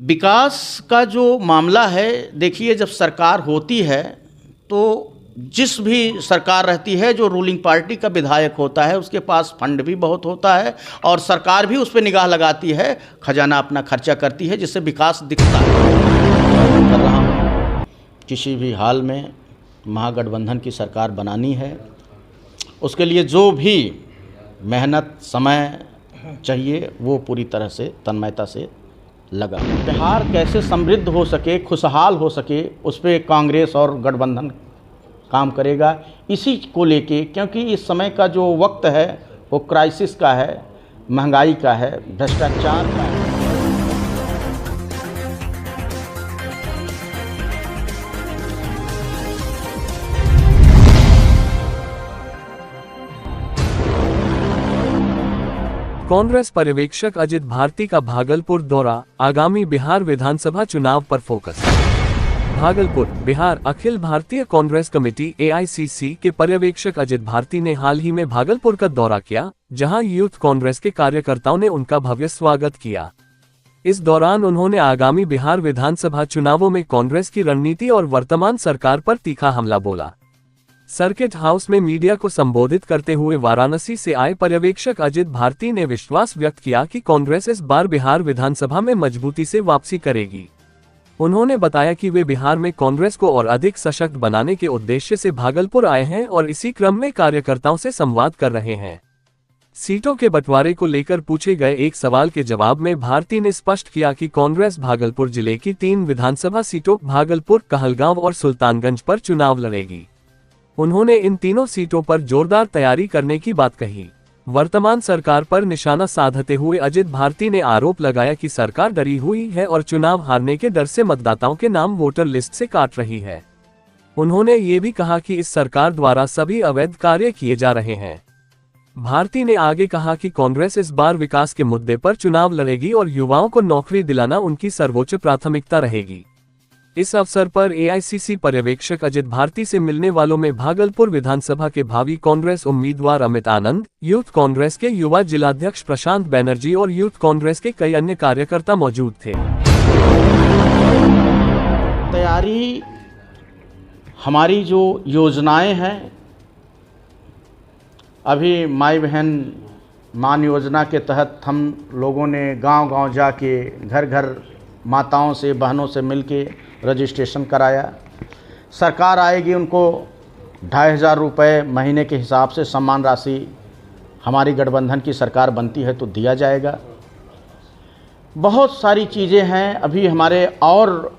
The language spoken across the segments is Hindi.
विकास का जो मामला है, देखिए जब सरकार होती है तो जिस भी सरकार रहती है, जो रूलिंग पार्टी का विधायक होता है उसके पास फंड भी बहुत होता है और सरकार भी उस पर निगाह लगाती है, खजाना अपना खर्चा करती है, जिससे विकास दिखता है। मैं कर रहा हूँ, किसी भी हाल में महागठबंधन की सरकार बनानी है, उसके लिए जो भी मेहनत समय चाहिए वो पूरी तरह से तन्मयता से लगा। बिहार कैसे समृद्ध हो सके, खुशहाल हो सके, उस पर कांग्रेस और गठबंधन काम करेगा, इसी को लेके, क्योंकि इस समय का जो वक्त है वो क्राइसिस का है, महंगाई का है, भ्रष्टाचार का है। कांग्रेस पर्यवेक्षक अजित भारती का भागलपुर दौरा, आगामी बिहार विधानसभा चुनाव पर focus. Bhagalpur, Bihar. Akhil Bharatiya Congress committee (AICC) के पर्यवेक्षक अजित भारती ने हाल ही में भागलपुर का दौरा किया, जहां यूथ कांग्रेस के कार्यकर्ताओं ने उनका भव्य स्वागत किया। इस दौरान उन्होंने आगामी बिहार विधानसभा चुनावों में कांग्रेस की रणनीति और वर्तमान सरकार पर तीखा हमला बोला। सर्किट हाउस में मीडिया को संबोधित करते हुए वाराणसी से आए पर्यवेक्षक अजित भारती ने विश्वास व्यक्त किया कि कांग्रेस इस बार बिहार विधानसभा में मजबूती से वापसी करेगी। उन्होंने बताया कि वे बिहार में कांग्रेस को और अधिक सशक्त बनाने के उद्देश्य से भागलपुर आए हैं और इसी क्रम में कार्यकर्ताओं से संवाद कर रहे हैं। सीटों के बंटवारे को लेकर पूछे गए एक सवाल के जवाब में भारती ने स्पष्ट किया कि कांग्रेस भागलपुर जिले की 3 विधानसभा सीटों भागलपुर, कहलगांव और सुल्तानगंज पर चुनाव लड़ेगी। उन्होंने इन तीनों सीटों पर जोरदार तैयारी करने की बात कही। वर्तमान सरकार पर निशाना साधते हुए अजित भारती ने आरोप लगाया कि सरकार डरी हुई है और चुनाव हारने के डर से मतदाताओं के नाम वोटर लिस्ट से काट रही है। उन्होंने ये भी कहा कि इस सरकार द्वारा सभी अवैध कार्य किए जा रहे हैं। भारती ने आगे कहा कि कांग्रेस इस बार विकास के मुद्दे पर चुनाव लड़ेगी और युवाओं को नौकरी दिलाना उनकी सर्वोच्च प्राथमिकता रहेगी। इस अवसर पर AICC पर्यवेक्षक अजित भारती से मिलने वालों में भागलपुर विधानसभा के भावी कांग्रेस उम्मीदवार अमित आनंद, यूथ कांग्रेस के युवा जिलाध्यक्ष प्रशांत बैनर्जी और यूथ कांग्रेस के कई अन्य कार्यकर्ता मौजूद थे। तैयारी, हमारी जो योजनाएं हैं, अभी माई बहन मान योजना के तहत हम लोगों ने गांव-गांव जाके घर घर माताओं से, बहनों से मिलके रजिस्ट्रेशन कराया। सरकार आएगी, उनको 2500 रुपये महीने के हिसाब से सम्मान राशि हमारी गठबंधन की सरकार बनती है तो दिया जाएगा। बहुत सारी चीज़ें हैं, अभी हमारे और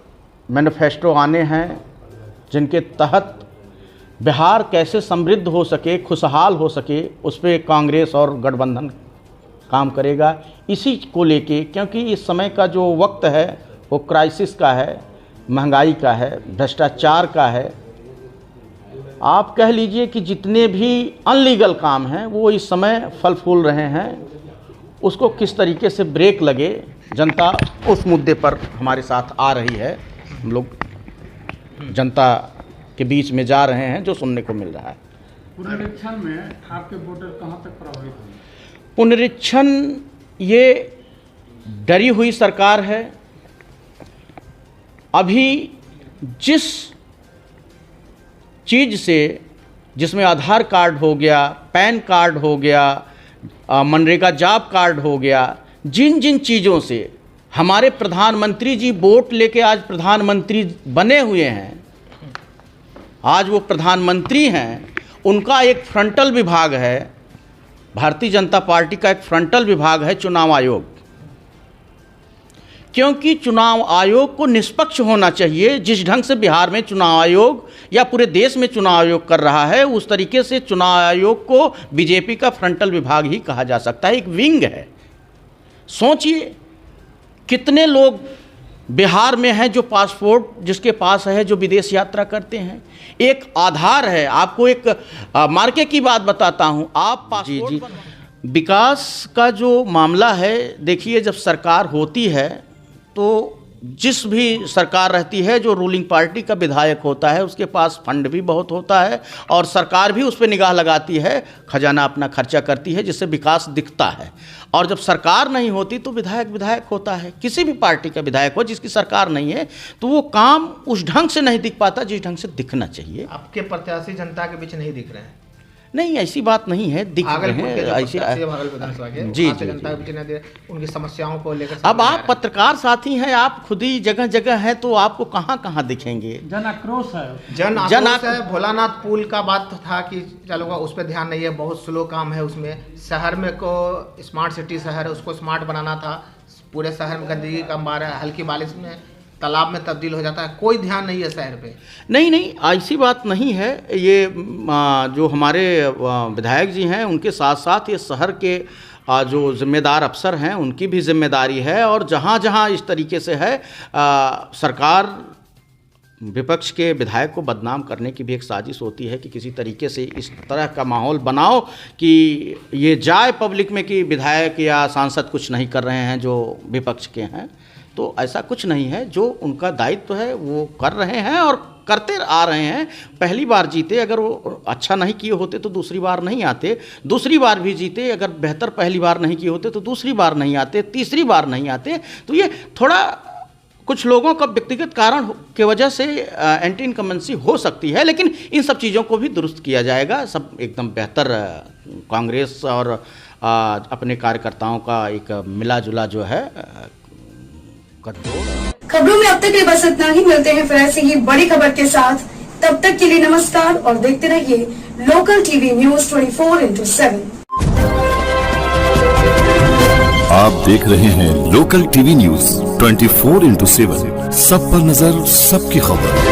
मैनिफेस्टो आने हैं जिनके तहत बिहार कैसे समृद्ध हो सके, खुशहाल हो सके, उस पर कांग्रेस और गठबंधन काम करेगा, इसी को लेके, क्योंकि इस समय का जो वक्त है वो क्राइसिस का है, महंगाई का है, भ्रष्टाचार का है। आप कह लीजिए कि जितने भी अनलीगल काम हैं वो इस समय फल फूल रहे हैं, उसको किस तरीके से ब्रेक लगे, जनता उस मुद्दे पर हमारे साथ आ रही है। हम लोग जनता के बीच में जा रहे हैं, जो सुनने को मिल रहा है। पुनरीक्षण में आपके वोटर कहाँ तक प्रभावित हुए? पुनरीक्षण, ये डरी हुई सरकार है। अभी जिस चीज़ से, जिसमें आधार कार्ड हो गया, पैन कार्ड हो गया, मनरेगा जॉब कार्ड हो गया, जिन जिन चीज़ों से हमारे प्रधानमंत्री जी वोट लेके आज प्रधानमंत्री बने हुए हैं, आज वो प्रधानमंत्री हैं, उनका एक फ्रंटल विभाग है, भारतीय जनता पार्टी का एक फ्रंटल विभाग है चुनाव आयोग। क्योंकि चुनाव आयोग को निष्पक्ष होना चाहिए। जिस ढंग से बिहार में चुनाव आयोग या पूरे देश में चुनाव आयोग कर रहा है, उस तरीके से चुनाव आयोग को बीजेपी का फ्रंटल विभाग ही कहा जा सकता है, एक विंग है। सोचिए कितने लोग बिहार में हैं जो पासपोर्ट जिसके पास है, जो विदेश यात्रा करते हैं। एक आधार है, आपको एक मार्के की बात बताता हूं, आप पासपोर्ट विकास का जो मामला है, देखिए जब सरकार होती है तो जिस भी सरकार रहती है, जो रूलिंग पार्टी का विधायक होता है उसके पास फंड भी बहुत होता है और सरकार भी उस पर निगाह लगाती है, खजाना अपना खर्चा करती है, जिससे विकास दिखता है। और जब सरकार नहीं होती तो विधायक विधायक होता है, किसी भी पार्टी का विधायक हो, जिसकी सरकार नहीं है तो वो काम उस ढंग से नहीं दिख पाता जिस ढंग से दिखना चाहिए। आपके प्रत्याशी जनता के बीच नहीं दिख रहे हैं? नहीं, ऐसी बात नहीं है, दिख रहे हैं ऐसे। जी जी, जनता के बीच नहीं दिख रहे, उनकी समस्याओं को लेकर। अब आप पत्रकार साथी हैं, आप खुद ही जगह जगह हैं, तो आपको कहाँ कहाँ दिखेंगे? जन आक्रोश है। जन आक्रोश है। भोलानाथ पुल का बात था कि चलूंगा, उस पर ध्यान नहीं है, बहुत स्लो काम है उसमें। शहर में को स्मार्ट सिटी शहर है, उसको स्मार्ट बनाना था। पूरे शहर में गंदगी का मारा है, हल्की बारिश में तालाब में तब्दील हो जाता है, कोई ध्यान नहीं है शहर पे। नहीं नहीं, ऐसी बात नहीं है। ये जो हमारे विधायक जी हैं उनके साथ साथ ये शहर के जो जिम्मेदार अफसर हैं उनकी भी जिम्मेदारी है। और जहाँ जहाँ इस तरीके से है, सरकार विपक्ष के विधायक को बदनाम करने की भी एक साजिश होती है कि किसी तरीके से इस तरह का माहौल बनाओ कि ये जाए पब्लिक में कि विधायक या सांसद कुछ नहीं कर रहे हैं जो विपक्ष के हैं। तो ऐसा कुछ नहीं है, जो उनका दायित्व है वो कर रहे हैं और करते आ रहे हैं। पहली बार जीते, अगर वो अच्छा नहीं किए होते तो दूसरी बार नहीं आते। दूसरी बार भी जीते, अगर बेहतर पहली बार नहीं किए होते तो दूसरी बार नहीं आते, तीसरी बार नहीं आते। तो ये थोड़ा कुछ लोगों का व्यक्तिगत कारण के वजह से एंटी इनकम्बेंसी हो सकती है, लेकिन इन सब चीज़ों को भी दुरुस्त किया जाएगा। सब एकदम बेहतर कांग्रेस और अपने कार्यकर्ताओं का एक मिला जुला जो है खबरों में अब तक ये बस इतना ही। मिलते हैं फिर ऐसी ही बड़ी खबर के साथ, तब तक के लिए नमस्कार और देखते रहिए लोकल टीवी न्यूज 24/7। आप देख रहे हैं लोकल टीवी न्यूज 24/7, सब पर नजर, सबकी खबर।